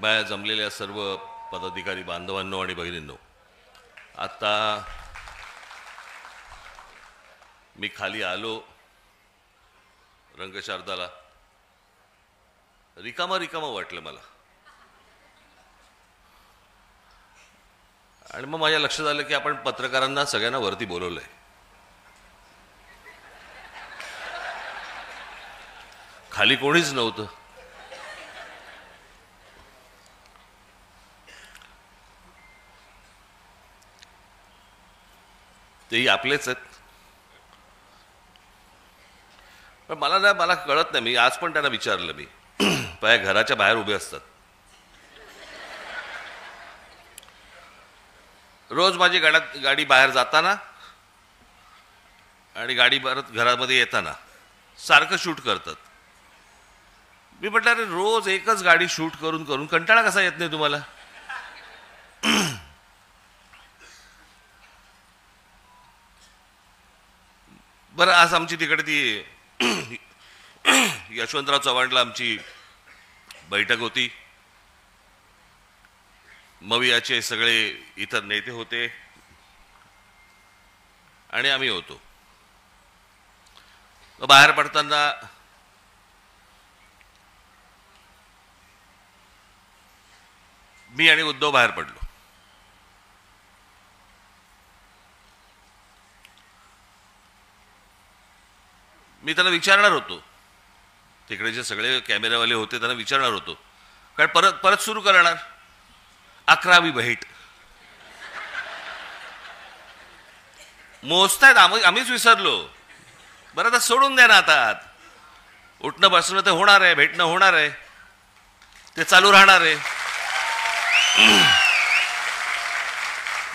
बाहेर जमलेल्या सर्व पदाधिकारी बांधवांनो आणि भगिनींनो, आता मी खाली आलो रंगशारदाला, रिकामा रिकामा वाटलं मला. आणि मग माझ्या लक्षात आलं की आपण पत्रकारांना सगळ्यांना वरती बोलवलंय. खाली कोणीच नव्हतं. तेही आपलेच आहेत. पण मला कळत नाही. मी आज पण त्यांना विचारलं, मी घराच्या बाहेर उभे असतात. रोज माझी गाडी बाहेर जाताना आणि गाडी परत घरामध्ये येताना सारखं शूट करतात. मी म्हटलं, अरे रोज एकच गाडी शूट करून करून कंटाळा कसा येत नाही तुम्हाला? बरं, आज आमची तिकडे ती यशवंतराव चव्हाणला आमची बैठक होती. मवियाचे सगळे इतर नेते होते आणि आम्ही होतो. बाहेर पडताना मी आणि उद्धव बाहेर पडलो. मी त्यांना विचारणार होतो, तिकडे जे सगळे कॅमेरावाले होते त्यांना विचारणार होतो, कारण परत परत सुरू करणार 11वी भेट मोजतायत. आम्हीच विसरलो. बरं, आता सोडून द्या ना. आता उठणं बसणं तर होणार आहे, भेटणं होणार आहे, ते चालू राहणार आहे.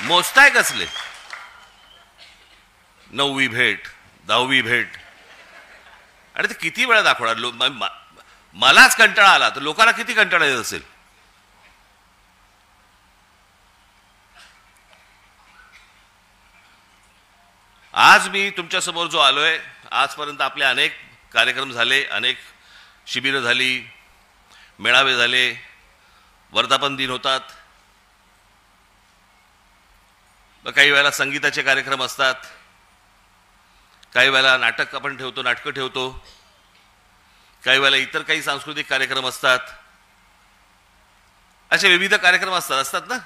मोजताय कसले? 9वी भेट, 10वी भेट, आणि ते किती वेळा दाखवणार? मलाच कंटाळा आला तर लोकांना किती कंटाळा येत असेल? आज मी तुमच्या समोर जो आलोय, आजपर्यंत आपले अनेक कार्यक्रम झाले, अनेक शिबिरं झाली, मेळावे झाले, वर्धापन दिन होतात, काही वेळेला संगीताचे कार्यक्रम असतात, काही वेळेला नाटक आपण ठेवतो, नाटकं ठेवतो, काही वेळेला इतर काही सांस्कृतिक कार्यक्रम असतात. असे विविध कार्यक्रम असतात ना.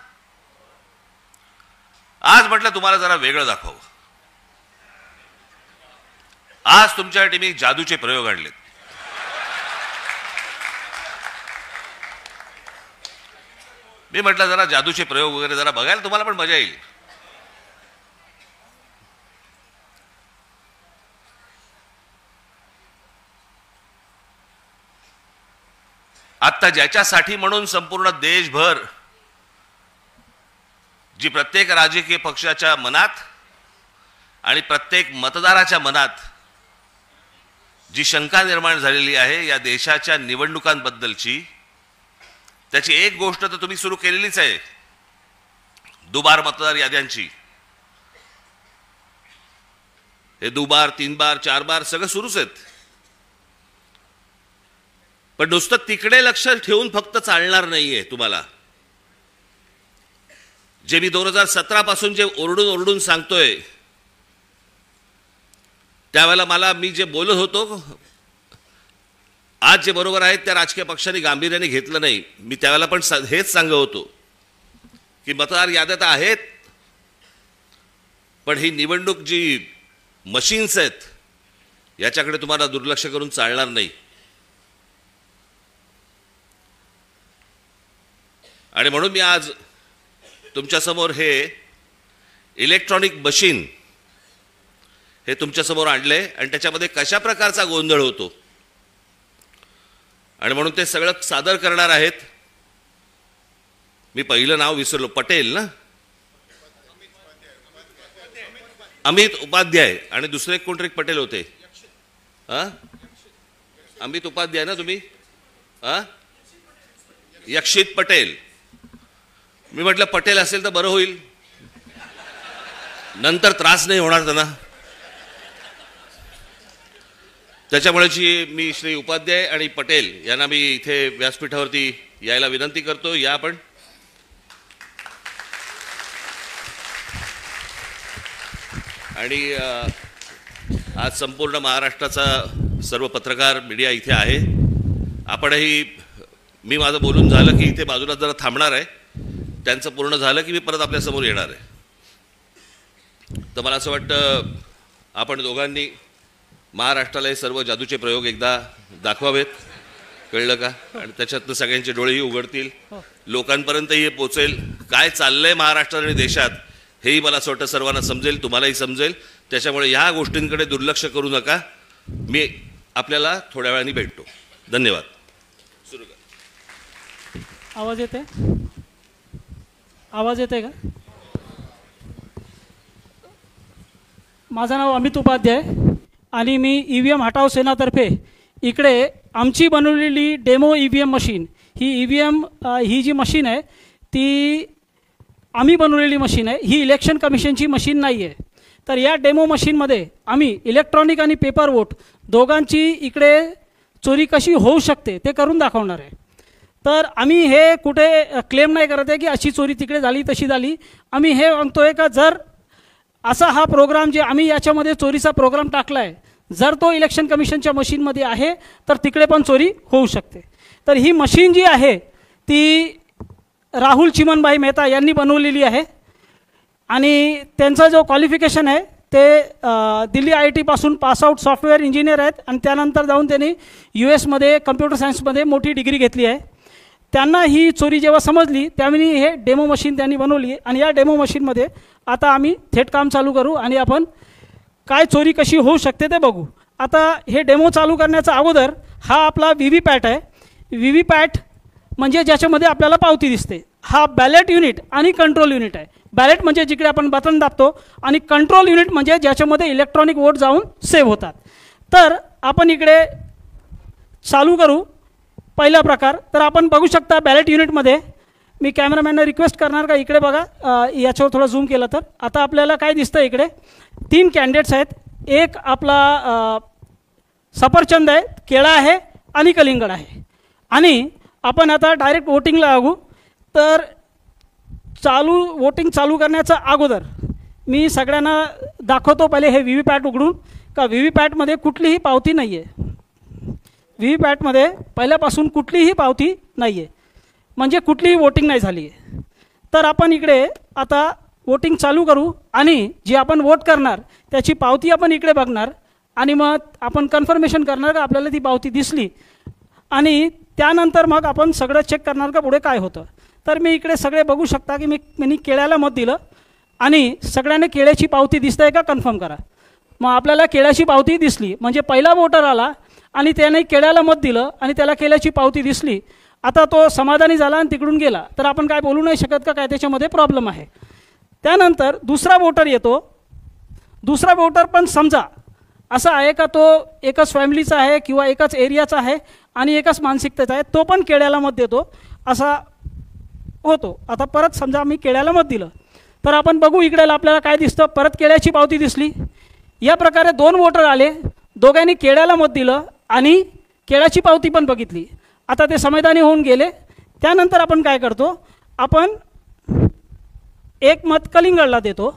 आज म्हटलं तुम्हाला जरा वेगळं दाखवावं. आज तुमच्यासाठी मी जादूचे प्रयोग आणलेत. मी म्हटलं जरा जादूचे प्रयोग वगैरे जरा बघायला तुम्हाला पण मजा येईल. आता ज्याच्यासाठी म्हणून संपूर्ण देशभर जी प्रत्येक राजकीय पक्षाच्या मनात आणि प्रत्येक मतदाराच्या मनात जी शंका निर्माण झालेली आहे या देशाच्या निवडणुकांबद्दलची, त्याची एक गोष्ट तर तुम्ही सुरू केलेलीच आहे, दुबार मतदार याद्यांची. हे दुबार, 3 बार, 4 बार सगळं सुरूच आहेत. पण नुसतं तिकडे लक्ष ठेवून फक्त चालणार नाहीये तुम्हाला. जे मी 2017 पासून जे ओरडून ओरडून सांगतोय, त्यावेळेला मी जे बोलत होतो, आज जे बरोबर आहेत त्या राजकीय पक्षांनी गांभीर्याने घेतलं नाही. मी त्यावेळेला पण हेच सांगत होतो की मतदार याद्या तर आहेत, पण ही निवडणूक जी मशीन्स आहेत याच्याकडे तुम्हाला दुर्लक्ष करून चालणार नाही. आणि म्हणून मी आज तुमच्यासमोर हे इलेक्ट्रॉनिक मशीन हे तुमच्यासमोर आणले आणि त्याच्यामध्ये कशा प्रकारचा गोंधळ होतो आणि म्हणून ते सगळं सादर करणार आहेत. मी पहिलं नाव विसरलो, पटेल ना, अमित उपाध्याय, आणि दुसरे कोणतरी पटेल होते. अमित उपाध्याय ना तुम्ही? यक्षित पटेल. मी म्हटलं पटेल असेल तर बरं होईल, नंतर त्रास नाही होणार त्यांना. त्याच्यामुळे मी श्री उपाध्याय आणि पटेल यांना मी इथे व्यासपीठावरती यायला विनंती करतो. या आपण. आणि आज संपूर्ण महाराष्ट्राचा सर्व पत्रकार मीडिया इथे आहे. आपणही, मी माझं बोलून झालं की इथे बाजूला जरा थांबणार आहे. त्यांचं पूर्ण झालं की मी परत आपल्यासमोर येणार आहे. तर मला असं वाटतं आपण दोघांनी महाराष्ट्राला हे सर्व जादूचे प्रयोग एकदा दाखवावेत. कळलं का? आणि त्याच्यातनं सगळ्यांचे डोळेही उघडतील, लोकांपर्यंतही हे पोचेल. काय चाललंय महाराष्ट्रात आणि देशात हेही मला असं वाटतं सर्वांना समजेल, तुम्हालाही समजेल. त्याच्यामुळे ह्या गोष्टींकडे दुर्लक्ष करू नका. मी आपल्याला थोड्या वेळाने भेटतो. धन्यवाद. सुरू कर. आवाज येते? आवाज येते का? माझं नाव अमित उपाध्याय आणि मी EVM हटाव सेनातर्फे इकडे आमची बनवलेली डेमो EVM मशीन, ही EVM ही जी मशीन आहे ती आम्ही बनवलेली मशीन आहे. ही इलेक्शन कमिशनची मशीन नाही आहे. तर या डेमो मशीनमध्ये आम्ही इलेक्ट्रॉनिक आणि पेपर वोट दोघांची इकडे चोरी कशी होऊ शकते ते करून दाखवणार आहे. तर आम्ही हे कुठे क्लेम नाही करत आहे की अशी चोरी तिकडे झाली तशी झाली. आम्ही हे म्हणतो आहे का जर असा हा प्रोग्राम जे आम्ही याच्यामध्ये चोरीचा प्रोग्राम टाकला आहे, जर तो इलेक्शन कमिशनच्या मशीनमध्ये आहे तर तिकडे पण चोरी होऊ शकते. तर ही मशीन जी आहे ती राहुल चिमनभाई मेहता यांनी बनवलेली आहे आणि त्यांचा जो क्वालिफिकेशन आहे ते दिल्ली IIT पासून पासआउट सॉफ्टवेअर इंजिनियर आहेत आणि त्यानंतर जाऊन त्यांनी US मध्ये कम्प्युटर सायन्समध्ये मोठी डिग्री घेतली आहे. त्यांना ही चोरी जेव्हा समजली त्यावेळी हे डेमो मशीन त्यांनी बनवली आणि या डेमो मशीनमध्ये आता आम्ही थेट काम चालू करू आणि आपण काय चोरी कशी होऊ शकते ते बघू. आता हे डेमो चालू करण्याचा अगोदर हा आपला VVPAT आहे. VVPAT म्हणजे ज्याच्यामध्ये आपल्याला पावती दिसते. हा बॅलेट युनिट आणि कंट्रोल युनिट आहे. बॅलेट म्हणजे जिकडे आपण बटन दाबतो आणि कंट्रोल युनिट म्हणजे ज्याच्यामध्ये इलेक्ट्रॉनिक वोट जाऊन सेव्ह होतात. तर आपण इकडे चालू करू. पहिला प्रकार तर आपण बघू शकता बॅलेट युनिटमध्ये. मी कॅमेरामॅनला रिक्वेस्ट करणार का इकडे बघा, याच्यावर थोडं झूम केलं तर आता आपल्याला काय दिसतं इकडे 3 कॅन्डिडेट्स आहेत. एक आपला सफरचंद आहे, केळा आहे आणि कलिंगड आहे. आणि आपण आता डायरेक्ट वोटिंगला लागू. तर वोटिंग चालू करण्याच्या अगोदर मी सगळ्यांना दाखवतो पहिले हे VVPAT उघडून का VVPATमध्ये कुठलीही पावती नाही आहे. VVPATमध्ये पहिल्यापासून कुठलीही पावती नाही आहे, म्हणजे कुठलीही वोटिंग नाही झाली आहे. तर आपण इकडे आता वोटिंग चालू करू आणि जे आपण वोट करणार त्याची पावती आपण इकडे बघणार आणि मग आपण कन्फर्मेशन करणार का आपल्याला ती पावती दिसली आणि त्यानंतर मग आपण सगळं चेक करणार का पुढे काय होतं. तर मी इकडे सगळे बघू शकता की मी केळ्याला मत दिलं आणि सगळ्यांना केळ्याची पावती दिसत आहे का कन्फर्म करा. मग आपल्याला केळ्याची पावती दिसली म्हणजे पहिला वोटर आला आणि त्याने केळ्याला मत दिलं आणि त्याला केळ्याची पावती दिसली. आता तो समाधानी झाला आणि तिकडून गेला तर आपण काय बोलू नाही शकत का काय त्याच्यामध्ये प्रॉब्लेम आहे. त्यानंतर दुसरा वोटर येतो. दुसरा वोटर पण समजा असा आहे का तो एकच फॅमिलीचा आहे किंवा एकाच एरियाचा आहे आणि एकाच मानसिकतेचा आहे, तो पण केळ्याला मत देतो असा होतो. आता परत समजा मी केळ्याला मत दिलं तर आपण बघू इकडे आपल्याला काय दिसतं, परत केळ्याची पावती दिसली. या प्रकारे 2 वोटर आले, दोघांनी केळ्याला मत दिलं आणि केळ्याची पावती पण बघितली. आता ते समाधानी होऊन गेले. त्यानंतर आपण काय करतो, आपण एक मत कलिंगडला देतो.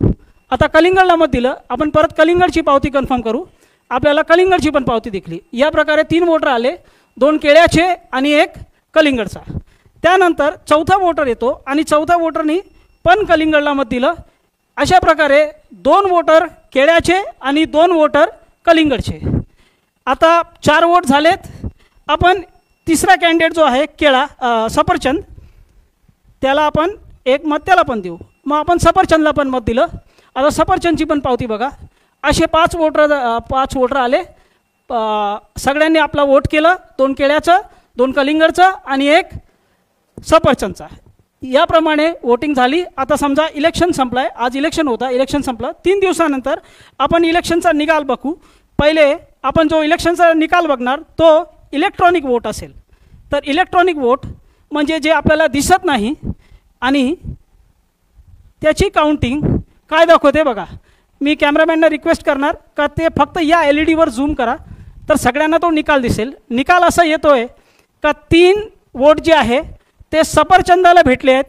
आता कलिंगडला मत दिलं, आपण परत कलिंगडची पावती कन्फर्म करू. आपल्याला कलिंगडची पण पावती दिसली. या प्रकारे 3 वोटर आले, 2 केळ्याचे आणि 1 कलिंगडचा. त्यानंतर चौथा वोटर येतो आणि चौथा वोटरनी पण कलिंगडला मत दिलं. अशा प्रकारे 2 वोटर केळ्याचे आणि 2 वोटर कलिंगडचे. आता 4 वोट झालेत. आपण तिसरा कॅन्डिडेट जो आहे केळा सफरचंद, त्याला आपण 1 मत त्याला पण देऊ. मग आपण सफरचंदला पण मत दिलं. आता सफरचंदची पण पावती बघा. असे 5 वोटर आले. सगळ्यांनी आपला वोट केलं. 2 केळ्याचं, 2 कलिंगडचं आणि 1 सफरचंदचा. याप्रमाणे वोटिंग झाली. आता समजा इलेक्शन संपलं आहे, आज इलेक्शन होता, इलेक्शन संपलं. 3 दिवसानंतर आपण इलेक्शनचा निकाल बघू. पहिले आपण जो इलेक्शनचा निकाल बघणार तो इलेक्ट्रॉनिक वोट असेल. तर इलेक्ट्रॉनिक वोट म्हणजे जे आपल्याला दिसत नाही आणि त्याची काउंटिंग काय दाखवते बघा. मी कॅमेरामॅनला रिक्वेस्ट करणार का ते फक्त या LED वर झूम करा तर सगळ्यांना तो निकाल दिसेल. निकाल असा येतो आहे का 3 वोट जे आहे ते सफरचंदाला भेटले आहेत,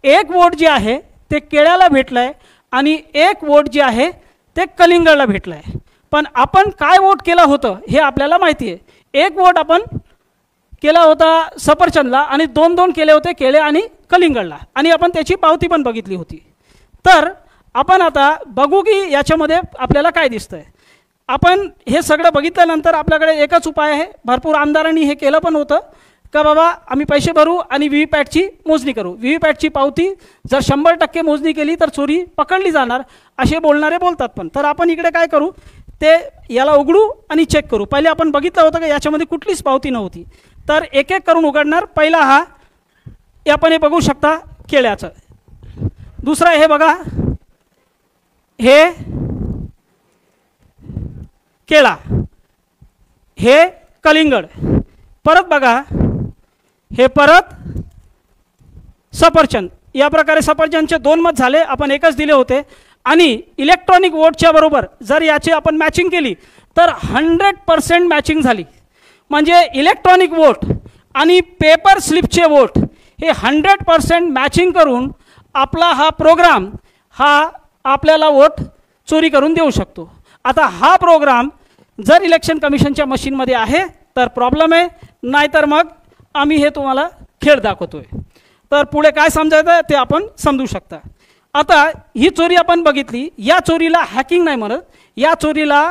1 वोट जे आहे ते केळ्याला भेटलं आहे आणि 1 वोट जे आहे ते कलिंगडला भेटलं आहे. पण आपण काय वोट केलं होतं हे आपल्याला माहिती आहे. 1 वोट आपण केला होता सफरचंदला आणि 2-2 केले होते केळे आणि कलिंगडला, आणि आपण त्याची पावती पण बघितली होती. तर आपण आता बघू की याच्यामध्ये आपल्याला काय दिसतंय. आपण हे सगळं बघितल्यानंतर आपल्याकडे एकच उपाय आहे. भरपूर आमदारांनी हे केलं पण होतं का बाबा आम्ही पैसे भरू आणि व्हीव्हीपॅटची मोजणी करू, व्हीव्हीपॅटची पावती जर 100% मोजणी केली तर चोरी पकडली जाणार असे बोलणारे बोलतात. पण तर आपण इकडे काय करू, ते याला उघडू आणि चेक करू. पहिले आपण बघितलं होतं की याच्यामध्ये कुठलीच पावती नव्हती. तर एक एक करून उघडणार. पहिला हा आपण हे बघू शकता केळ्याचं, दुसरा हे बघा हे केळा, हे कलिंगड, परत बघा हे परत सफरचंद. या प्रकारे सफरचंदचे 2 मत झाले, आपण एकच दिले होते. आणि इलेक्ट्रॉनिक वोटच्या बरोबर जर याची आपण मॅचिंग केली तर 100% मॅचिंग झाली. म्हणजे इलेक्ट्रॉनिक वोट आणि पेपर स्लिपचे वोट हे 100% मॅचिंग करून आपला हा प्रोग्राम हा आपल्याला वोट चोरी करून देऊ शकतो. आता हा प्रोग्राम जर इलेक्शन कमिशनच्या मशीनमध्ये आहे तर प्रॉब्लेम आहे, नाहीतर मग आम्ही हे तुम्हाला खेळ दाखवतोय. तर पुढे काय समजायचं ते आपण समजू शकता. आता ही चोरी आपण बघितली. या चोरीला हॅकिंग नाही म्हणत, या चोरीला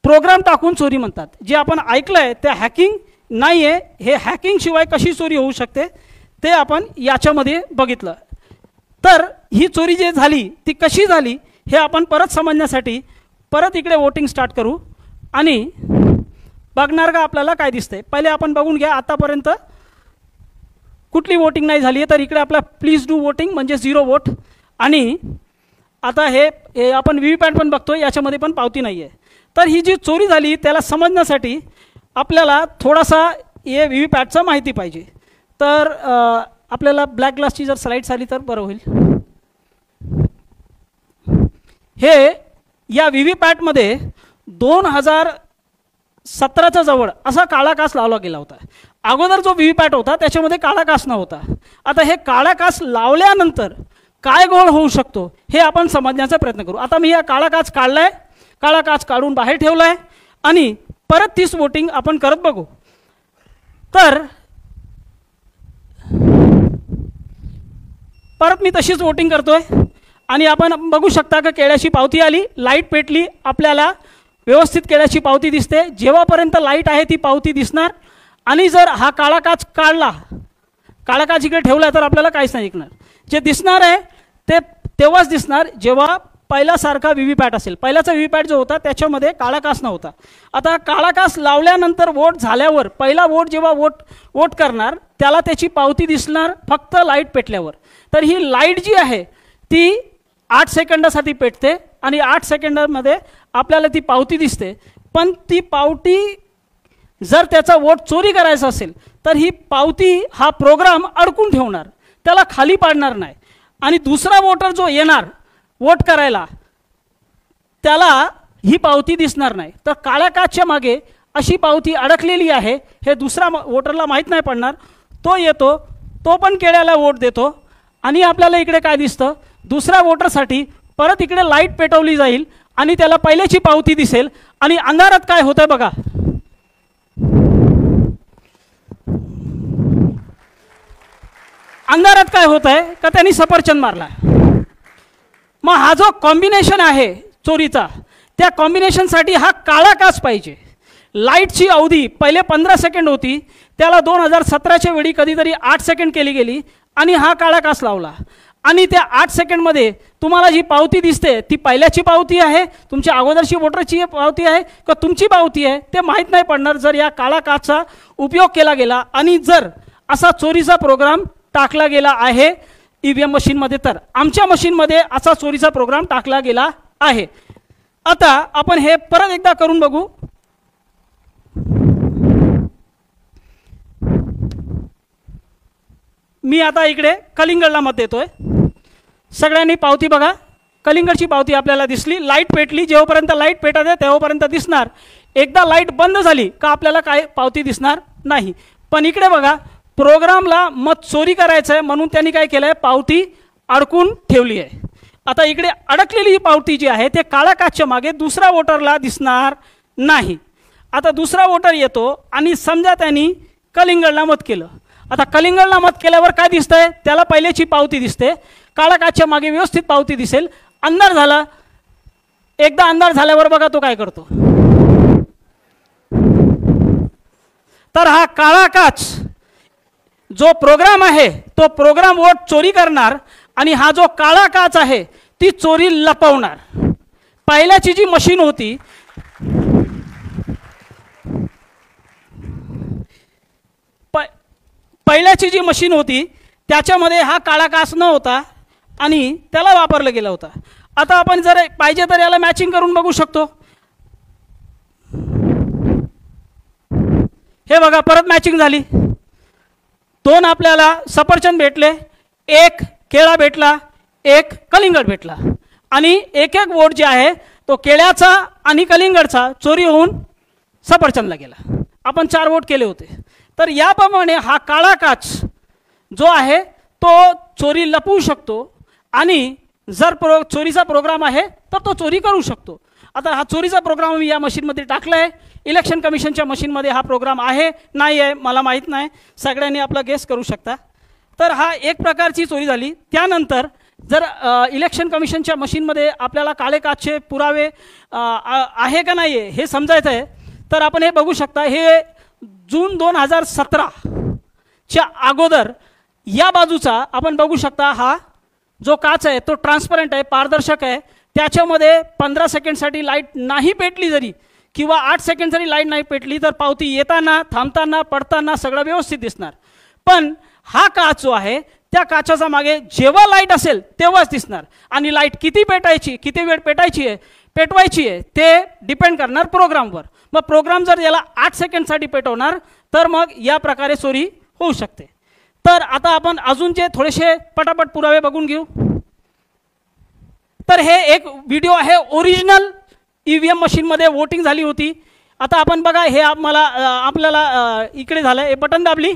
प्रोग्राम टाकून चोरी म्हणतात. जे आपण ऐकलं आहे ते हॅकिंग नाही आहे. हे हॅकिंग शिवाय कशी चोरी होऊ शकते ते आपण याच्यामध्ये बघितलं. तर ही चोरी जी झाली ती कशी झाली हे आपण परत समजण्यासाठी परत इकडे वोटिंग स्टार्ट करू आणि बघणार का आपल्याला काय दिसतंय. पहिले आपण बघून घ्या आतापर्यंत कुठली वोटिंग नाही झाली आहे. तर इकडे आपला प्लीज डू वोटिंग म्हणजे 0 वोट. आणि आता हे आपण व्हीव्हीपॅट पण बघतोय, याच्यामध्ये पण पावती नाही आहे. तर ही जी चोरी झाली त्याला समजण्यासाठी आपल्याला थोडासा हे व्हीव्हीपॅटचं माहिती पाहिजे. तर आपल्याला ब्लॅक ग्लासची जर स्लाईड्स आली तर बरं होईल. हे या व्हीव्हीपॅटमध्ये 2017च्या जवळ असा काळा कास लावला गेला होता. अगोदर जो व्हीव्हीपॅट होता त्याच्यामध्ये काळा कास नव्हता. आता हे काळा कास लावल्यानंतर काय गोळ होऊ शकतो हे आपण समजण्याचा प्रयत्न करू. आता मी हा काळा काच काढलाय, काळा काच काढून बाहेर ठेवलाय आणि परत 30 वोटिंग आपण करत बघू. तर परत मी तशीच वोटिंग करतोय आणि आपण बघू शकता की केळ्याची पावती आली, लाईट पेटली, आपल्याला व्यवस्थित केळ्याची पावती दिसते. जेव्हापर्यंत लाईट आहे ती पावती दिसणार. आणि जर हा काळा काच काढला, काळा काच इकडे ठेवला तर आपल्याला काहीच नाही दिसणार. जे दिसणार आहे ते तेव्हाच दिसणार जेव्हा पहिल्यासारखा व्हीव्हीपॅट असेल. पहिल्याचा व्हीव्हीपॅट जो होता त्याच्यामध्ये काळा कास नव्हता. आता काळा कास लावल्यानंतर वोट झाल्यावर पहिला वोट जेव्हा वोट करणार त्याला त्याची पावती दिसणार फक्त लाईट पेटल्यावर. तर ही लाईट जी आहे ती 8 सेकंदासाठी पेटते आणि 8 सेकंदामध्ये आपल्याला ती पावती दिसते. पण ती पावती जर त्याचा वोट चोरी करायचा असेल तर ही पावती हा प्रोग्राम अडकून ठेवणार, त्याला खाली पाडणार नाही. आणि दुसरा वोटर जो येणार वोट करायला त्याला ही पावती दिसणार नाही. तर काळ्या काचच्या मागे अशी पावती अडकलेली आहे हे दुसरा वोटरला माहीत नाही पडणार. तो येतो, तो पण केळ्याला वोट देतो आणि आपल्याला इकडे काय दिसतं, दुसऱ्या वोटरसाठी परत इकडे लाईट पेटवली जाईल आणि त्याला पहिल्याची पावती दिसेल. आणि अंधारात काय होतंय बघा, अंधारात काय होत आहे का त्यांनी सफरचंद मारला. मग हा जो कॉम्बिनेशन आहे चोरीचा त्या कॉम्बिनेशनसाठी हा काळा काच पाहिजे. लाईटची अवधी पहिले 15 सेकंड होती, त्याला 2017च्या वेळी कधीतरी 8 सेकंड केली गेली आणि हा काळा काच लावला. आणि त्या 8 सेकंडमध्ये तुम्हाला जी पावती दिसते ती पहिल्याची पावती आहे, तुमच्या अगोदरची वोटरची पावती आहे का तुमची पावती आहे ते माहीत नाही पडणार जर या काळा काचचा उपयोग केला गेला आणि जर असा चोरीचा प्रोग्राम टाकला गेला आहे ईव्हीएम मशीनमध्ये. तर आमच्या मशीनमध्ये असा चोरीचा प्रोग्राम टाकला गेला आहे. आता आपण हे परत एकदा करून बघू. मी आता इकडे कलिंगडला मत देतोय. सगळ्यांनी पावती बघा, कलिंगडची पावती आपल्याला दिसली, लाईट पेटली. जेव्हापर्यंत लाईट पेटत आहे तेव्हापर्यंत दिसणार. एकदा लाईट बंद झाली का आपल्याला काय पावती दिसणार नाही. पण इकडे बघा प्रोग्रामला मत चोरी करायचं आहे म्हणून त्यांनी काय केलं आहे, पावती अडकून ठेवली आहे. आता इकडे अडकलेली ही पावती जी आहे ते काळ्या काचच्या मागे दुसरा वोटरला दिसणार नाही. आता दुसरा वोटर येतो आणि समजा त्यांनी कलिंगडला मत केलं. आता कलिंगडला मत केल्यावर काय दिसतंय, त्याला पहिल्याची पावती दिसते, काळ्या काचच्या मागे व्यवस्थित पावती दिसेल. अंधार झाला, एकदा अंधार झाल्यावर बघा तो काय करतो. तर हा काळा काच जो प्रोग्राम आहे तो प्रोग्राम वोट चोरी करणार आणि हा जो काळा काच आहे ती चोरी लपवणार. पहिल्याची जी मशीन होती पहिल्याची जी मशीन होती त्याच्यामध्ये हा काळा काच न होता आणि त्याला वापरला गेला होता. आता आपण जर पाहिजे तर याला मॅचिंग करून बघू शकतो. हे बघा परत मॅचिंग झाली. 2 आपल्याला सफरचंद भेटले, 1 केळा भेटला, 1 कलिंगड भेटला आणि एक एक वोट जे आहे तो केळ्याचा आणि कलिंगडचा चोरी होऊन सफरचंदला गेला. आपण 4 वोट केले होते. तर याप्रमाणे हा काळा काच जो आहे तो चोरी लपवू शकतो आणि जर चोरीचा प्रोग्राम आहे तर तो चोरी करू शकतो. आता हा चोरीचा प्रोग्राम मी या मशीनमध्ये टाकला आहे. इलेक्शन कमिशनच्या मशीनमध्ये हा प्रोग्राम आहे नाही आहे मला माहीत नाही, सगळ्यांनी आपला गेस करू शकता. तर हा एक प्रकारची चोरी झाली. त्यानंतर जर इलेक्शन कमिशनच्या मशीनमध्ये आपल्याला काळे काचचे पुरावे आहे का नाही आहे हे समजायचं आहे तर आपण हे बघू शकता. हे जून 2017च्या अगोदर या बाजूचा आपण बघू शकता. हा जो काच आहे तो ट्रान्सपरंट आहे, पारदर्शक आहे. त्याच्यामध्ये 15 सेकंडसाठी लाईट नाही पेटली जरी किंवा 8 सेकंड जरी लाईट नाही पेटली तर पावती येताना थांबताना पडताना सगळं व्यवस्थित दिसणार. पण हा काच जो आहे त्या काचाचा मागे जेव्हा लाईट असेल तेव्हाच दिसणार आणि लाईट किती पेटायची, किती वेळ पेटवायची आहे ते डिपेंड करणार प्रोग्रामवर. मग प्रोग्राम जर याला 8 सेकंडसाठी पेटवणार तर मग या प्रकारे चोरी होऊ शकते. तर आता आपण अजून जे थोडेसे पटापट पुरावे बघून घेऊ. तर हे एक व्हिडिओ आहे, ओरिजिनल EVM मशीनमध्ये वोटिंग झाली होती. आता आपण बघा हे आपल्याला इकडे झालं, हे बटन दाबली,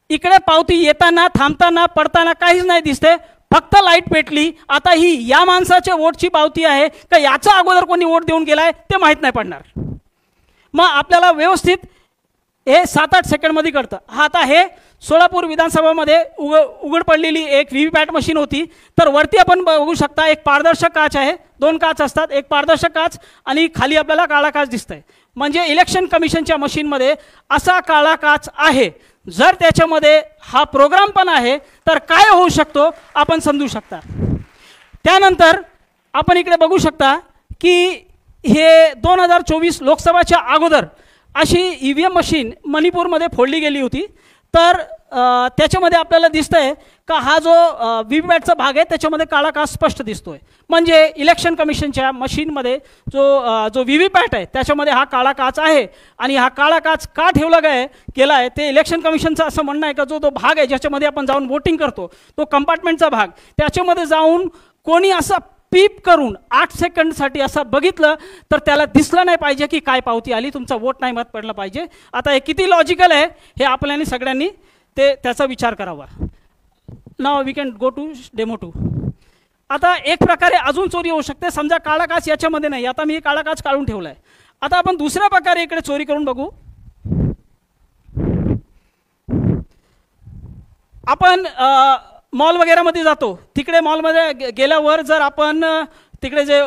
इकडे पावती येताना थांबताना पडताना काहीच नाही दिसते, फक्त लाईट पेटली. आता ही या माणसाच्या वोटची पावती आहे का याचा अगोदर कोणी वोट देऊन गेलाय ते माहीत नाही पडणार. मग आपल्याला व्यवस्थित हे 7-8 सेकंडमध्ये कळतं. हा आता हे सोलापूर विधानसभामध्ये उघड पडलेली एक VVPAT मशीन होती. तर वरती आपण बघू शकता एक पारदर्शक काच आहे, 2 काच असतात, एक पारदर्शक काच आणि खाली आपल्याला काळा काच दिसतंय. म्हणजे इलेक्शन कमिशनच्या मशीनमध्ये असा काळा काच आहे. जर त्याच्यामध्ये हा प्रोग्राम पण आहे तर काय होऊ शकतो आपण समजू शकता. त्यानंतर आपण इकडे बघू शकता की हे 2024 लोकसभाच्या अगोदर अशी EVM मशीन मणिपूरमध्ये फोडली गेली होती. तर त्याच्यामध्ये आपल्याला दिसतंय का हा जो VVPATचा भाग आहे त्याच्यामध्ये काळा काच स्पष्ट दिसतोय. म्हणजे इलेक्शन कमिशनच्या मशीनमध्ये जो VVPAT आहे त्याच्यामध्ये हा काळा काच आहे. आणि हा काळा काच का ठेवला गेला आहे ते इलेक्शन कमिशनचं असं म्हणणं आहे का जो भाग आहे ज्याच्यामध्ये आपण जाऊन वोटिंग करतो तो कंपार्टमेंटचा भाग, त्याच्यामध्ये जाऊन कोणी असा पीप करून 8 सेकंडसाठी असं बघितलं तर त्याला दिसलं नाही पाहिजे की काय पावती आली, तुमचा वोट नाही मत पडलं पाहिजे. आता हे किती लॉजिकल आहे हे आपल्याला सगळ्यांनी त्याचा विचार करावा. Now we can go to demo 2. आता एक प्रकारे अजून चोरी होऊ शकते. समजा काळा काच याच्यामध्ये नाही, आता मी काळा काच काढून ठेवला आहे. आता आपण दुसऱ्या प्रकारे इकडे चोरी करून बघू. आपण मॉल वगैरेमध्ये जातो, तिकडे मॉलमध्ये गेल्यावर जर आपण तिकडे जे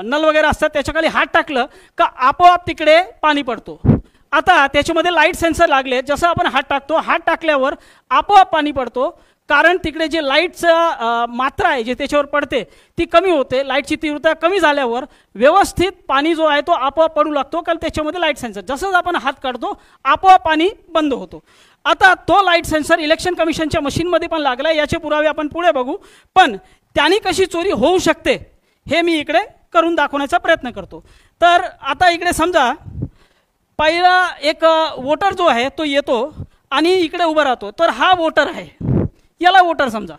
नल वगैरे असतात त्याच्याखाली हात टाकलं का आपोआप तिकडे पाणी पडतो. आता त्याच्यामध्ये लाईट सेन्सर लागले, जसं आपण हात टाकतो, हात टाकल्यावर आपोआप पाणी पडतो. कारण तिकडे जे लाईटचं मात्रा आहे जे त्याच्यावर पडते ती कमी होते. लाईटची तीव्रता कमी झाल्यावर व्यवस्थित पाणी जो आहे तो आपोआप पडू लागतो, कारण त्याच्यामध्ये लाईट सेन्सर, जसंच आपण हात काढतो आपोआप पाणी बंद होतो. आता तो लाईट सेन्सर इलेक्शन कमिशनच्या मशीनमध्ये पण लागला. याचे पुरावे आपण पुढे बघू. पण त्यांनी कशी चोरी होऊ शकते हे मी इकडे करून दाखवण्याचा प्रयत्न करतो. तर आता इकडे समजा पहिला एक वोटर जो आहे तो येतो आणि इकडे उभा राहतो. तर हा वोटर आहे, याला वोटर समजा,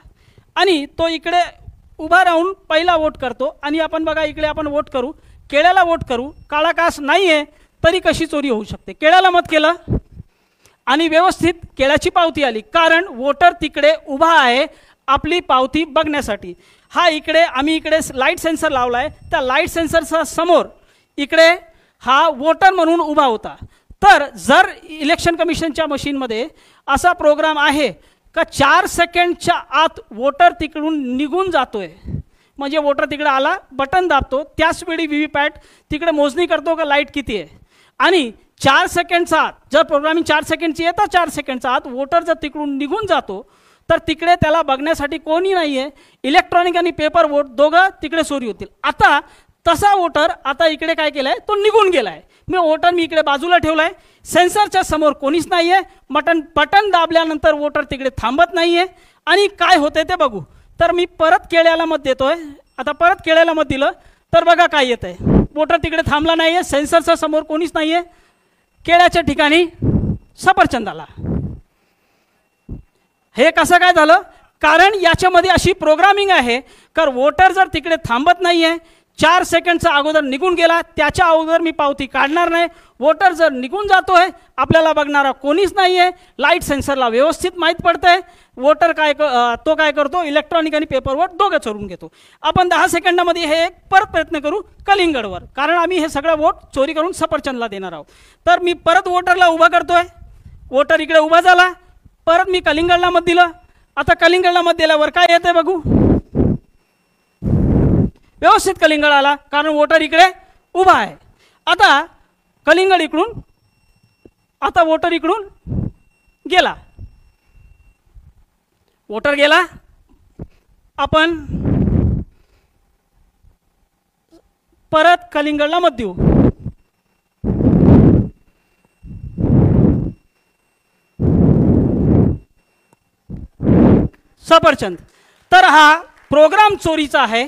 आणि तो इकडे उभा राहून पहिला वोट करतो. आणि आपण बघा इकडे आपण वोट करू, केळ्याला वोट करू, काळा काच नाही आहे तरी कशी चोरी होऊ शकते. केळ्याला मत केलं आणि व्यवस्थित केळ्याची पावती आली, कारण वोटर तिकडे उभा आहे आपली पावती बघण्यासाठी. हा इकडे आम्ही इकडे लाईट सेन्सर लावला आहे, त्या लाईट सेन्सरचा समोर इकडे हा वोटर म्हणून उभा होता. तर जर इलेक्शन कमिशनच्या मशीनमध्ये असा प्रोग्राम आहे का 4 सेकंडच्या आत वोटर तिकडून निघून जातोय, म्हणजे वोटर तिकडे आला, बटन दाबतो, त्याच वेळी व्ही व्ही पॅट तिकडे मोजणी करतो का लाईट किती आहे, आणि 4 सेकंडचा आत जर प्रोग्रामिंग 4 सेकंडची येतं, 4 सेकंडचा आत वोटर जर तिकडून निघून जातो तर तिकडे त्याला बघण्यासाठी कोणी नाही आहे. इलेक्ट्रॉनिक आणि पेपर वोट दोघं तिकडे चोरी होतील. आता तसा वोटर आता इकडे काय केलं आहे, तो निघून गेला आहे. वोटर मी इकडे बाजूला ठेवला आहे, सेन्सरच्या समोर कोणीच नाही आहे, बटन दाबल्यानंतर वोटर तिकडे थांबत नाही आहे. आणि काय होते ते बघू. तर मी परत केळ्याला मत देतोय. आता परत केळ्याला मत दिलं तर बघा काय येत आहे, वोटर तिकडे थांबला नाही आहे, सेन्सरच्या समोर कोणीच नाही आहे, केळ्याच्या ठिकाणी सफरचंद आला. हे कसं काय झालं, कारण याच्यामध्ये अशी प्रोग्रामिंग आहे तर वोटर जर तिकडे थांबत नाही आहे, 4 सेकंडचा अगोदर निघून गेला, त्याच्या अगोदर मी पावती काढणार नाही. वोटर जर निघून जातोय, आपल्याला बघणारा कोणीच नाही आहे, लाईट सेन्सरला व्यवस्थित माहीत पडतंय, वोटर तो काय करतो, इलेक्ट्रॉनिक आणि पेपर वोट दोघं चोरून घेतो. आपण 10 सेकंदामध्ये हे परत प्रयत्न करू कलिंगडवर, कारण आम्ही हे सगळं वोट चोरी करून सफरचंदला देणार आहोत. तर मी परत वोटरला उभा करतोय, वोटर इकडे उभा झाला, परत मी कलिंगडला मत दिलं. आता कलिंगडला मत दिल्यावर काय येते बघू, व्यवस्थित कलिंगड आला, कारण वोटर इकडे उभा आहे. आता कलिंगड इकडून, आता वोटर इकडून गेला, वोटर गेला. आपण परत कलिंगडला मत देऊ. सफरचंद. तर हा प्रोग्राम चोरीचा आहे,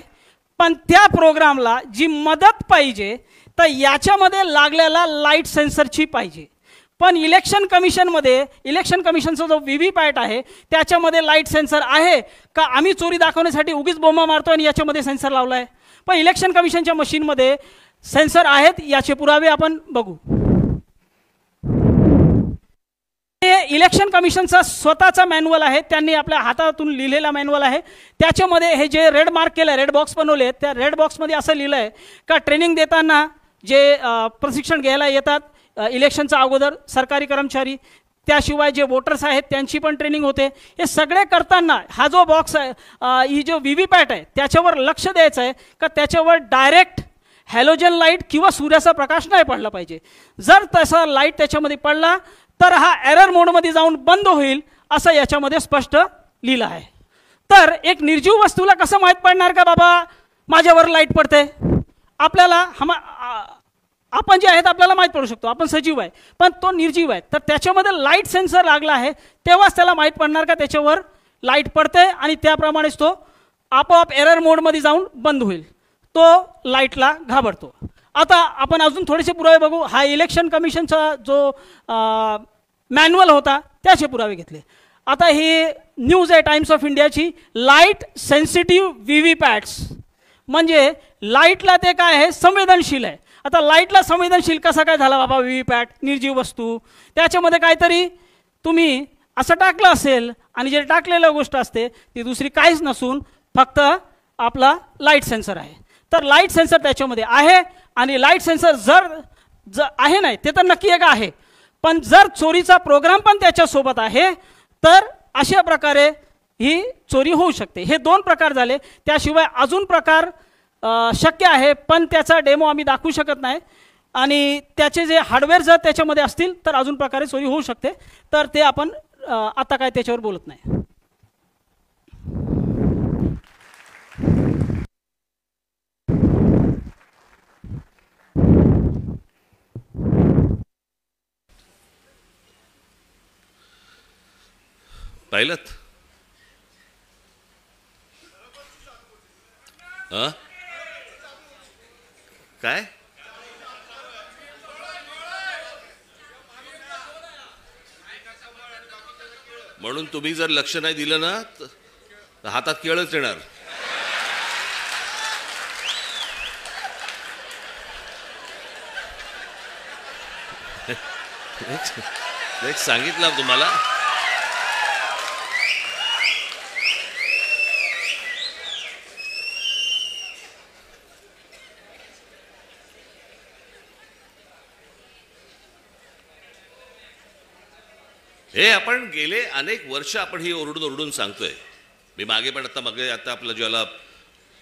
पण त्या प्रोग्रामला जी मदत पाहिजे तर याच्यामध्ये लागलेला लाईट सेन्सरची पाहिजे. पण इलेक्शन कमिशनचा जो व्ही व्ही पॅट आहे त्याच्यामध्ये लाईट सेन्सर आहे का, आम्ही चोरी दाखवण्यासाठी उगीच बोंबा मारतो आणि याच्यामध्ये सेन्सर लावला आहे. पण इलेक्शन कमिशनच्या मशीनमध्ये सेन्सर आहेत, याचे पुरावे आपण बघू. हे इलेक्शन कमिशनचा स्वतःचा मॅन्युअल आहे, त्यांनी आपल्या हातातून लिहिलेला मॅन्युअल आहे. त्याच्यामध्ये हे जे रेड मार्क केलं आहे, रेड बॉक्स बनवले, त्या रेड बॉक्समध्ये असं लिहिलं आहे का ट्रेनिंग देताना जे प्रशिक्षण घ्यायला येतात इलेक्शनच्या अगोदर सरकारी कर्मचारी, त्याशिवाय जे वोटर्स आहेत त्यांची पण ट्रेनिंग होते. हे सगळे करताना हा जो बॉक्स आहे, ही जो व्ही व्ही पॅट आहे त्याच्यावर लक्ष द्यायचं आहे का त्याच्यावर डायरेक्ट हॅलोजन लाईट किंवा सूर्याचा प्रकाश नाही पडला पाहिजे. जर तसा लाईट त्याच्यामध्ये पडला तर हा एरर मोडमध्ये जाऊन बंद होईल, असं याच्यामध्ये स्पष्ट लिहिलं आहे. तर एक निर्जीव वस्तूला कसं माहीत पडणार का बाबा माझ्यावर लाईट पडते, आपल्याला आपण जे आहेत आपल्याला माहीत पडू शकतो, आपण सजीव आहे, पण तो निर्जीव आहे. तर त्याच्यामध्ये लाईट सेन्सर लागला आहे, तेव्हाच त्याला माहीत पडणार का त्याच्यावर लाईट पडते, आणि त्याप्रमाणेच तो आपोआप एरर मोडमध्ये जाऊन बंद होईल, तो लाईटला घाबरतो. आता आपण अजून थोडेसे पुरावे बघू. हा इलेक्शन कमिशनचा जो मॅन्युअल होता त्याचे पुरावे घेतले. आता ही न्यूज आहे टाइम्स ऑफ इंडियाची, लाईट सेन्सिटिव्ह व्ही व्ही पॅट्स, म्हणजे लाईटला ते काय आहे, संवेदनशील आहे. आता लाईटला संवेदनशील कसा काय झाला बाबा व्ही व्ही पॅट, निर्जीव वस्तू, त्याच्यामध्ये काहीतरी तुम्ही असं टाकलं असेल, आणि जे टाकलेलं गोष्ट असते ती दुसरी काहीच नसून फक्त आपला लाईट सेन्सर आहे. तर लाईट सेन्सर त्याच्यामध्ये आहे, आणि लाईट सेन्सर जर आहे नाही ते तर नक्की एक आहे, पण जर चोरीचा प्रोग्राम पण त्याच्यासोबत आहे तर अशा प्रकारे ही चोरी होऊ शकते. हे 2 प्रकार झाले, त्याशिवाय अजून प्रकार शक्य आहे, पण त्याचा डेमो आम्ही दाखवू शकत नाही, आणि त्याचे जे हार्डवेअर जर त्याच्यामध्ये असतील तर अजून प्रकारे चोरी होऊ शकते. तर ते आपण आता काय त्याच्यावर बोलत नाही. पाहिलंत काय, म्हणून तुम्ही जर लक्ष नाही दिलं ना तर हातात केळच येणार. एक सांगितलं तुम्हाला, हे आपण गेले अनेक वर्ष आपण ही ओरडून ओरडून सांगतोय. मी मागे पण आता आपलं ज्याला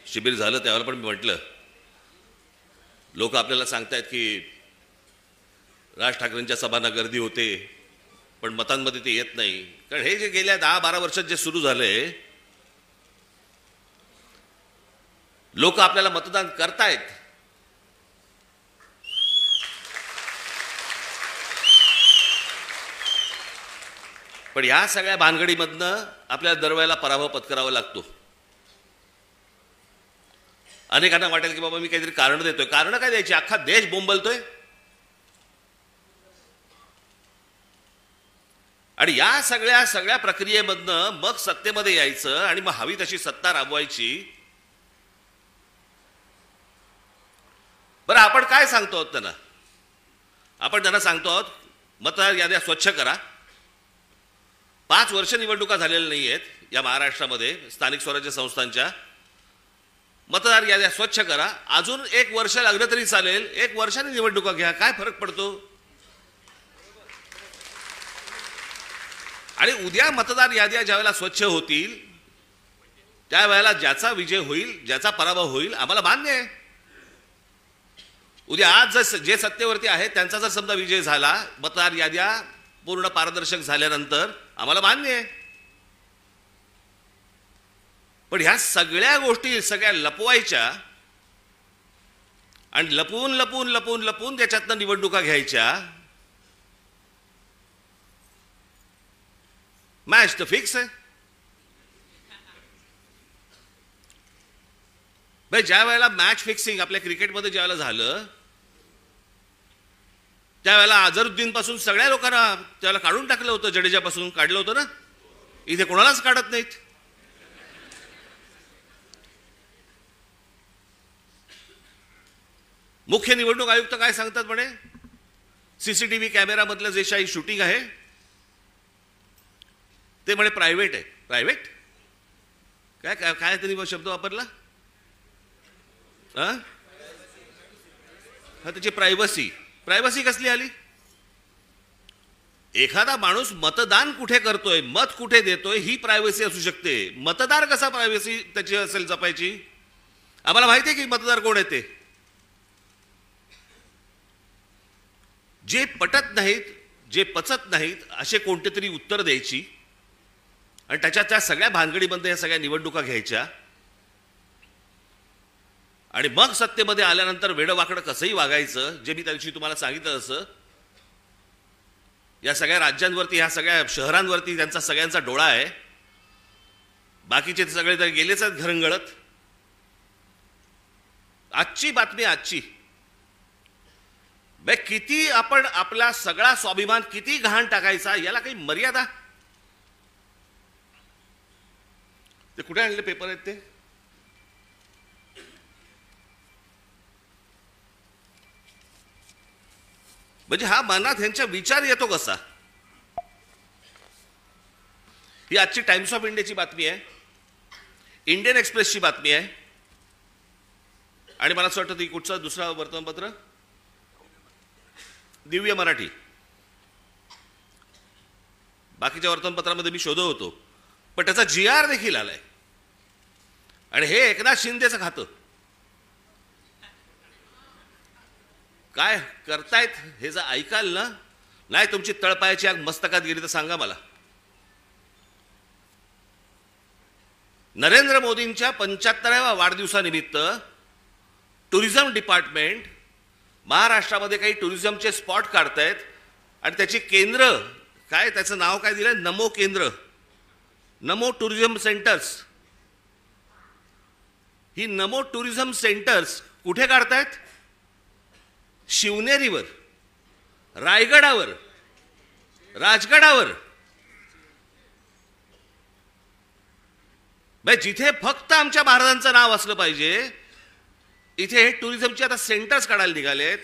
शिबिर झालं त्यावेळेला पण मी म्हटलं, लोक आपल्याला सांगतायत की राज ठाकरेंच्या सभांना गर्दी होते पण मतांमध्ये ते येत नाही. कारण हे जे गेल्या 10-12 वर्षात जे सुरू झालंय, लोक आपल्याला मतदान करतायत, पण या सगळ्या भानगडीमधनं आपल्याला दरवेळेला पराभव पत्करावा लागतो. अनेकांना वाटेल की बाबा मी काहीतरी कारण देतोय. कारण काय द्यायची, अख्खा देश बोंबलतोय. आणि या सगळ्या प्रक्रियेमधनं मग सत्तेमध्ये यायचं आणि मग हवी तशी सत्ता राबवायची. बरं, आपण काय सांगतो आहोत त्यांना? आपण त्यांना सांगतो आहोत मतदार याद्या स्वच्छ करा. 5 वर्ष निवडणुका झालेल्या नाही आहेत या महाराष्ट्रामध्ये स्थानिक स्वराज्य संस्थांच्या. मतदार याद्या स्वच्छ करा. अजून 1 वर्ष लागलं तरी चालेल, 1 वर्षाने निवडणुका घ्या, काय फरक पडतो? आणि उद्या मतदार याद्या ज्यावेळेला स्वच्छ होतील त्यावेळेला ज्याचा विजय होईल, ज्याचा पराभव होईल, आम्हाला मान्य आहे. उद्या आज जे सत्तेवरती आहेत त्यांचा जर समजा विजय झाला, मतदार याद्या पूर्ण पारदर्शक झाल्यानंतर, आम्हाला मान्य आहे. पण ह्या सगळ्या गोष्टी सगळ्या लपवायच्या आणि लपवून लपवून लपवून लपवून त्याच्यातनं निवडणुका घ्यायच्या. मॅच तर फिक्स आहे. भाई, ज्या वेळेला मॅच फिक्सिंग आपल्या क्रिकेटमध्ये ज्या वेळेला झालं त्यावेळेला अझरुद्दीन पासून सगळ्या लोकांना त्यावेळेला काढून टाकलं होतं. जडेजापासून काढलं होतं ना. इथे कोणालाच काढत नाहीत. मुख्य निवडणूक आयुक्त काय सांगतात म्हणे, सीसीटीव्ही कॅमेरामधलं जे काही शूटिंग आहे ते म्हणे प्रायव्हेट आहे. प्रायव्हेट काय काय काय त्यांनी शब्द वापरला? हा, त्याची प्रायव्हसी कसली आली? एखादा माणूस मतदान कुठे करतोय, मत कुठे देतोय, ही प्रायव्हसी असू शकते. मतदार कसा प्रायव्हसी त्याची असेल जपायची? आम्हाला माहिती आहे की मतदार कोण आहे ते. जे पटत नाहीत, जे पचत नाहीत असे कोणते तरी उत्तर द्यायची आणि त्याच्यात त्या सगळ्या भानगडीमध्ये या सगळ्या निवडणुका घ्यायच्या आणि मग सत्तेमध्ये आल्यानंतर वेडवाकडं कसंही वागायचं. जे मी त्या दिवशी तुम्हाला सांगितलं असं, या सगळ्या राज्यांवरती, ह्या सगळ्या शहरांवरती त्यांचा सगळ्यांचा डोळा आहे. बाकीचे सगळे तर गेलेच आहेत घरंगळत. आजची बातमी, आजची किती आपण आपला सगळा स्वाभिमान किती गहाण टाकायचा, याला काही मर्यादा? ते कुठे आणले पेपर आहेत ते? म्हणजे हा मनात ह्यांचा विचार येतो कसा? ही आजची टाइम्स ऑफ इंडियाची बातमी आहे, इंडियन एक्सप्रेसची बातमी आहे आणि मला असं वाटतं ती कुठचं दुसरा वर्तमानपत्र, दिव्य मराठी. बाकीच्या वर्तमानपत्रामध्ये मी शोधत होतो पण त्याचा GR देखील आलाय. आणि हे एकनाथ शिंदेचं खातं. काय करतायत हे जर ऐकाल ना, नाही तुमची तळपायाची आग मस्तकात गेली तर सांगा मला. नरेंद्र मोदींच्या 75व्या वाढदिवसानिमित्त टुरिझम डिपार्टमेंट महाराष्ट्रामध्ये काही टुरिझमचे स्पॉट काढतायत आणि त्याची केंद्र, काय त्याचं नाव काय दिलंय, नमो केंद्र, नमो टुरिझम सेंटर्स. ही नमो टुरिझम सेंटर्स कुठे काढतायत? शिवनेरीवर, रायगडावर, राजगडावर. जिथे फक्त आमच्या महाराजांचं नाव असलं पाहिजे, इथे हे टुरिझमचे आता सेंटर्स काढायला निघालेत.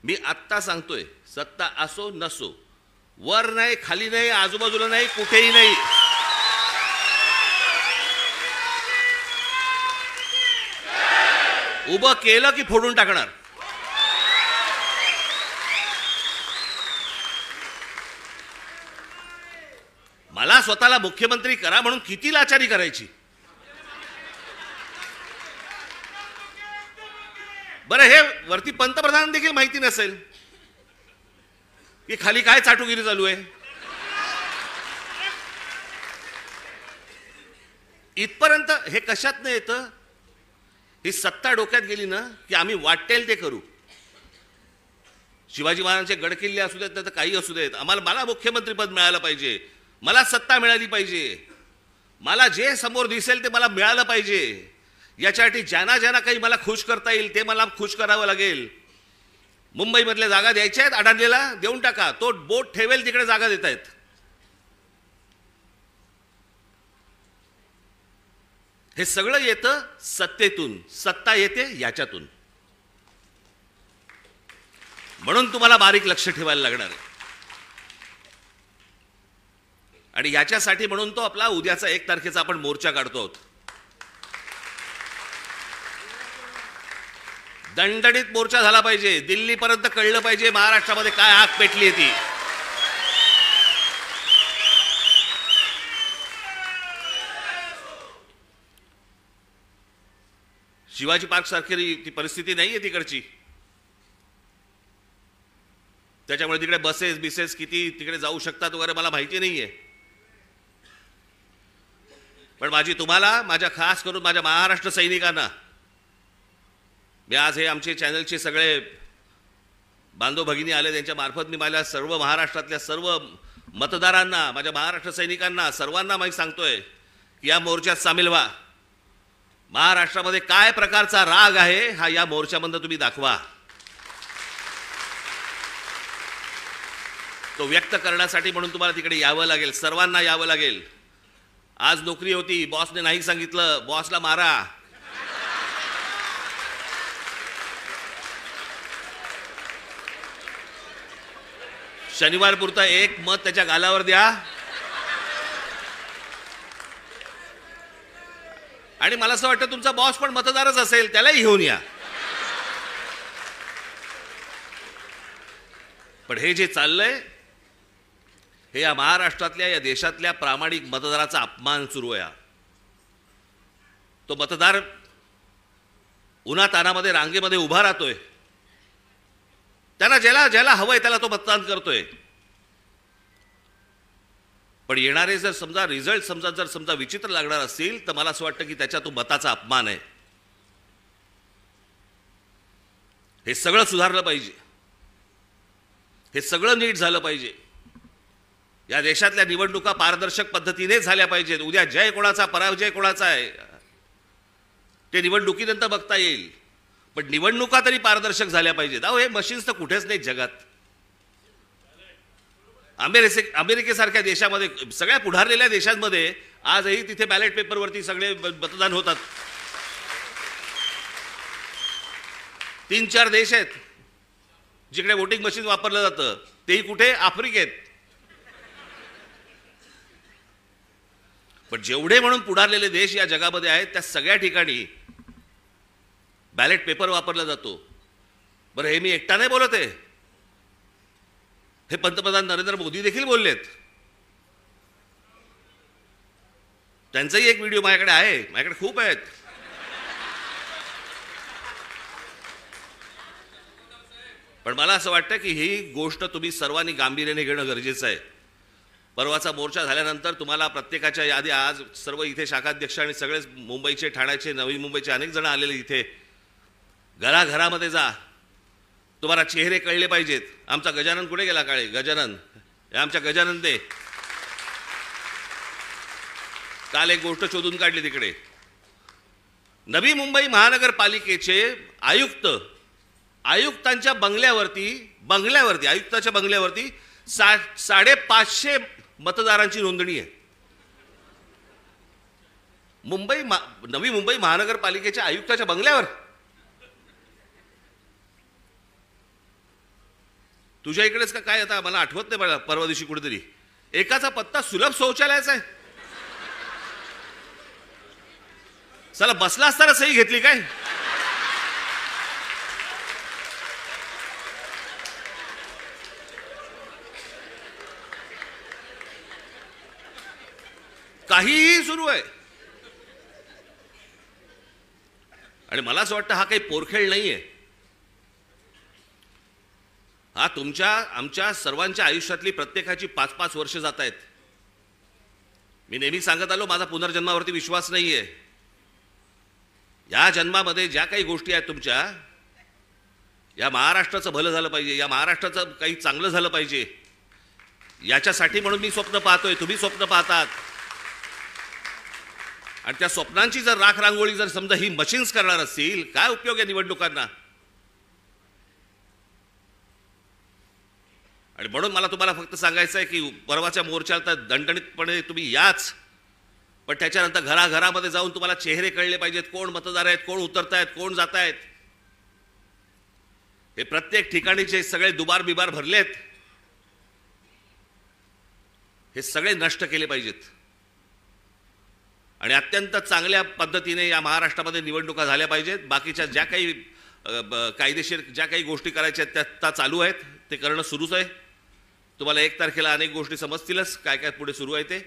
मी आत्ता सांगतोय, सत्ता असो नसो, वर नाही, खाली नाही, आजूबाजूला नाही, कुठेही नाही, उभं केलं की फोडून टाकणार. मला स्वतःला मुख्यमंत्री करा म्हणून किती लाचारी करायची. बरं, हे वरती पंतप्रधान देखील माहिती नसेल की खाली काय चाटुगिरी चालू आहे. इथपर्यंत हे कशात नाही येतं. ही सत्ता डोक्यात गेली ना की आम्ही वाटेल ते करू. शिवाजी महाराजांचे गडकिल्ले असू देत, तर काही असू देत, मला मुख्यमंत्रीपद मिळालं पाहिजे, मला सत्ता मिळाली पाहिजे, मला जे समोर दिसेल ते मला मिळालं पाहिजे. याच्यासाठी ज्यांना ज्यांना काही मला खुश करता येईल ते मला खुश करावं लागेल. मुंबईमधल्या जागा द्यायच्या आहेत, अडाणलेला देऊन टाका, तो बोट ठेवेल तिकडे जागा देत आहेत. हे सगळं येतं सत्तेतून, सत्ता येते याच्यातून. म्हणून तुम्हाला बारीक लक्ष ठेवायला लागणार आहे. आणि याच्यासाठी म्हणून तो आपला उद्याचा 1 तारखेचा आपण मोर्चा काढतो आहोत. दणदणीत मोर्चा झाला पाहिजे. दिल्लीपर्यंत कळलं पाहिजे महाराष्ट्रामध्ये काय आग पेटली आहे ती. शिवाजी पार्क सारखी ती परिस्थिती नाहीये तिकडची. त्याच्यामुळे तिकडे बसेस किती तिकडे जाऊ शकतात वगैरे मला माहिती नाहीये. पण माझी तुम्हाला, माझ्या खास करून माझ्या महाराष्ट्र सैनिकांना, मी आज हे आमचे चॅनलचे सगळे बांधव भगिनी आले त्यांच्या मार्फत मी माझ्या सर्व महाराष्ट्रातल्या सर्व मतदारांना, माझ्या महाराष्ट्र सैनिकांना सर्वांना मी सांगतोय की या मोर्चात सामील व्हा. महाराष्ट्रामध्ये काय प्रकारचा राग आहे हा या मोर्चामधून तुम्ही दाखवा. तो व्यक्त करण्यासाठी म्हणून तुम्हाला तिकडे यावं लागेल, सर्वांना यावं लागेल. आज नोकरी होती, बॉसने नाही सांगितलं, बॉसला मारा. शनिवार पुरता 1 मत त्याच्या गालावर द्या. आणि मला असं वाटतं तुमचा बॉस पण मतदारच असेल, त्यालाही घेऊन या. पण हे जे चाललंय हे या महाराष्ट्रातल्या, या देशातल्या प्रामाणिक मतदाराचा अपमान सुरू आहे. तो मतदार उन्हातानामध्ये रांगेमध्ये उभा राहतोय, त्यांना ज्याला हवंय त्याला तो मतदान करतोय. पण येणारे जर समजा रिझल्ट समजा विचित्र लागणार असतील तर मला असं वाटतं की त्याच्या तो मताचा अपमान आहे. हे सगळं सुधारलं पाहिजे, हे सगळं नीट झालं पाहिजे. या देशातल्या निवडणुका पारदर्शक पद्धतीने झाल्या पाहिजेत. उद्या जय कोणाचा पराजय कोणाचा आहे ते निवडणुकीनंतर बघता येईल, पण निवडणुका तरी पारदर्शक झाल्या पाहिजेत. अहो, हे मशीन्स तर कुठेच नाहीत जगात. अमेरिकेसारख्या देशामध्ये, सगळ्या पुढारलेल्या देशांमध्ये आजही तिथे बॅलेट पेपरवरती सगळे मतदान होतात. 3-4 देश आहेत जिकडे वोटिंग मशीन वापरलं जातं, तेही कुठे? आफ्रिकेत. पण जेवढे म्हणून पुढारलेले देश या जगामध्ये आहेत त्या सगळ्या ठिकाणी बॅलेट पेपर वापरला जातो. बरं, हे मी एकटा नाही बोलत आहे, हे पंतप्रधान नरेंद्र मोदी देखील बोललेत. त्यांचाही एक व्हिडिओ माझ्याकडे आहे, माझ्याकडे खूप आहेत. पण मला असं वाटतं की ही गोष्ट तुम्ही सर्वांनी गांभीर्याने घेणं गरजेचं आहे. परवाचा मोर्चा झाल्यानंतर तुम्हाला प्रत्येकाच्या यादी, आज सर्व इथे शाखाध्यक्ष आणि सगळेच मुंबईचे, ठाण्याचे, नवी मुंबईचे अनेक जण आलेले इथे, घराघरामध्ये जा, तुम्हाला चेहरे कळले पाहिजेत. आमचा गजानन कुठे गेला? काळे गजानन, हे आमच्या गजानन दे. काल एक गोष्ट शोधून काढली तिकडे. नवी मुंबई महानगरपालिकेचे आयुक्तांच्या बंगल्यावरती आयुक्ताच्या बंगल्यावरती 550 मतदारांची नोंदणी आहे. नवी मुंबई महानगरपालिकेच्या आयुक्ताच्या बंगल्यावर. तुझ्या इकडेच का काय? आता मला आठवत नाही, मला परवा दिवशी कुठेतरी एकाचा पत्ता सुलभ शौचालयाचा आहे. चला बसला असताना सही घेतली काय? काहीही सुरू आहे. आणि मला असं वाटतं हा काही पोरखेळ नाहीये. हा तुमच्या आमच्या सर्वांच्या आयुष्यातली प्रत्येकाची 5-5 वर्ष जात आहेत. मी नेहमी सांगत आलो, माझा पुनर्जन्मावरती विश्वास नाहीये. या जन्मामध्ये ज्या काही गोष्टी आहेत तुमच्या, या महाराष्ट्राचं भलं झालं पाहिजे, या महाराष्ट्राचं काही चांगलं झालं पाहिजे, याच्यासाठी म्हणून मी स्वप्न पाहतोय, तुम्ही स्वप्न पाहतात. आणि त्या स्वप्नांची जर राख रांगोळी जर समजा ही मशीन्स करणार असतील, काय उपयोग आहे निवडणुकांना? आणि म्हणून मला तुम्हाला फक्त सांगायचं आहे की परवाच्या मोर्चाला तर दणदणीतपणे तुम्ही याच, पण त्याच्यानंतर घराघरामध्ये जाऊन तुम्हाला चेहरे कळले पाहिजेत, कोण मतदार आहेत, कोण उतरतायत, कोण जात आहेत. हे प्रत्येक ठिकाणी जे सगळे दुबार बिबार भरलेत, हे सगळे नष्ट केले पाहिजेत. आणि अत्यंत चांगल्या पद्धतीने या महाराष्ट्रामध्ये निवडणुका झाल्या पाहिजेत. बाकीच्या ज्या काही कायदेशीर ज्या काही गोष्टी करायच्या आहेत त्या चालू आहेत, ते करणं सुरूच आहे. तुम्हाला 1 तारखेला अनेक गोष्टी समजतीलच काय काय पुढे सुरू आहे ते.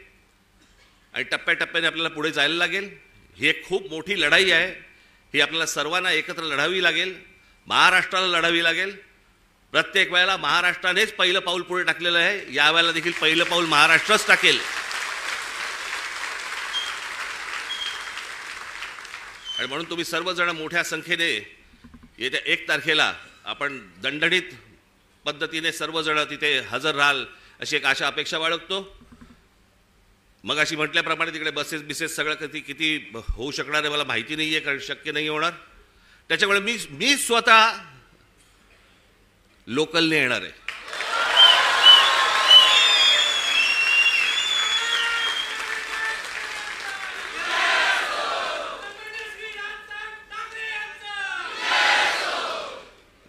आणि टप्प्याटप्प्याने आपल्याला पुढे जायला लागेल. ही एक खूप मोठी लढाई आहे. ही आपल्याला सर्वांना एकत्र लढावी लागेल, महाराष्ट्राला लढावी लागेल. प्रत्येक वेळेला महाराष्ट्रानेच पहिलं पाऊल पुढे टाकलेलं आहे. यावेळेला देखील पहिलं पाऊल महाराष्ट्रच टाकेल. आणि म्हणून तुम्ही सर्वजण मोठ्या संख्येने येत्या 1 तारखेला आपण दणदणीत पद्धतीने सर्वजण तिथे हजर राहाल अशी एक आशा अपेक्षा बाळगतो. मग अशी म्हटल्याप्रमाणे तिकडे बसेस बिसेस सगळं किती होऊ शकणार आहे मला माहिती नाही आहे, कारण शक्य नाही होणार. त्याच्यामुळे मी स्वतः लोकलने येणार आहे.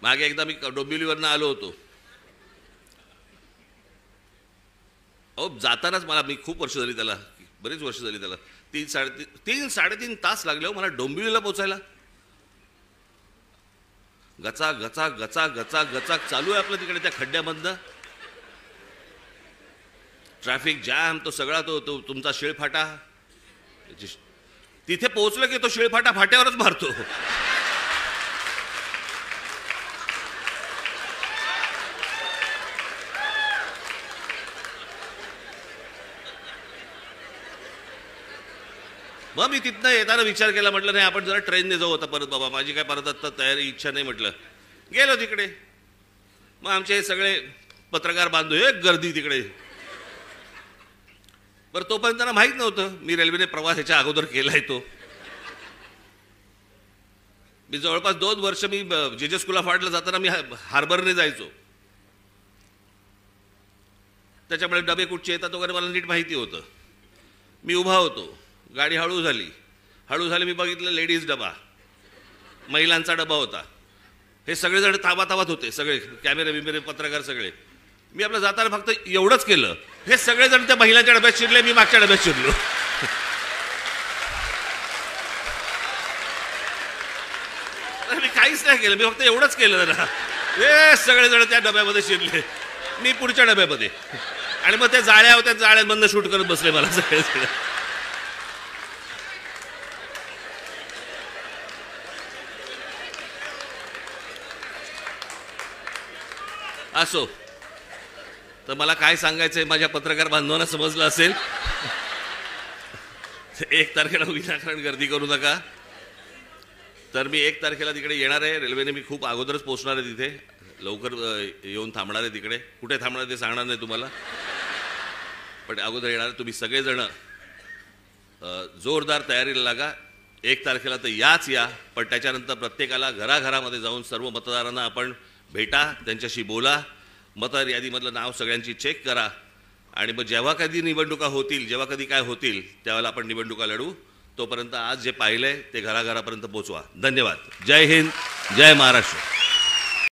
मागे एकदा मी डोंबिवलीवरनं आलो होतो. अहो जातानाच मी खूप वर्ष झाली त्याला, बरीच वर्ष झाली त्याला, 3-3.5 तास लागले हो मला डोंबिवलीला पोहोचायला. गचा गचा गचा गचा गचा चालू आहे आपलं तिकडे त्या खड्ड्यामधनं. ट्रॅफिक जॅम, तो सगळा तो तुमचा शिळफाटा. तिथे पोहोचलं की तो शिळफाटा फाट्यावरच मारतो. मग मी तिथनं येताना विचार केला, म्हटलं नाही आपण जरा ट्रेनने जाऊ आता परत. बाबा माझी काय परत आता तयारी इच्छा नाही. म्हटलं गेलो तिकडे. मग आमचे सगळे पत्रकार बांधव, एक गर्दी तिकडे. बरं तोपर्यंत त्यांना माहीत नव्हतं मी रेल्वेने प्रवास ह्याच्या अगोदर केलाय तो. मी जवळपास 2 वर्ष मी जे स्कूल ऑफ आर्टला जाताना मी हार्बरने जायचो. त्याच्यामुळे डबे कुठचे येतात वगैरे मला नीट माहिती होतं. मी उभा होतो, गाडी हळू झाली, मी बघितलं लेडीज डबा, महिलांचा डबा होता. हे सगळेजण ताबाताबात होते, सगळे कॅमेरे बिमेरे पत्रकार सगळे. मी आपलं जाताना फक्त एवढंच केलं, हे सगळेजण त्या महिलांच्या डब्यात शिरले, मी मागच्या डब्यात शिरलो. मी काहीच नाही केलं, मी फक्त एवढंच केलं जरा. हे सगळेजण त्या डब्यामध्ये शिरले, मी पुढच्या डब्यामध्ये. आणि मग त्या जाळ्या होत्या, जाळ्यांमधनं शूट करत बसले मला सगळे. असो, तर मला काय सांगायचंय माझ्या पत्रकार बांधवांना समजलं असेल. 1 तारखेला विनाकारण गर्दी करू नका. तर मी 1 तारखेला तिकडे येणार आहे. रेल्वेने मी खूप अगोदरच पोहोचणार आहे तिथे, लवकर येऊन थांबणार आहे तिकडे. कुठे थांबणार आहे ते सांगणार नाही तुम्हाला, पण अगोदर येणार. तुम्ही सगळेजण जोरदार तयारीला लागा. 1 तारखेला तर या, पण त्याच्यानंतर प्रत्येकाला घराघरामध्ये जाऊन सर्व मतदारांना आपण भेटा, त्यांच्याशी बोला, मतदार यादीमधलं नाव सगळ्यांची चेक करा. आणि मग जेव्हा कधी निवडणुका होतील, जेव्हा कधी काय होतील, त्यावेळेला आपण निवडणुका लढू. तोपर्यंत आज जे पाहिलंय ते घराघरापर्यंत पोहोचवा. धन्यवाद. जय हिंद, जय महाराष्ट्र.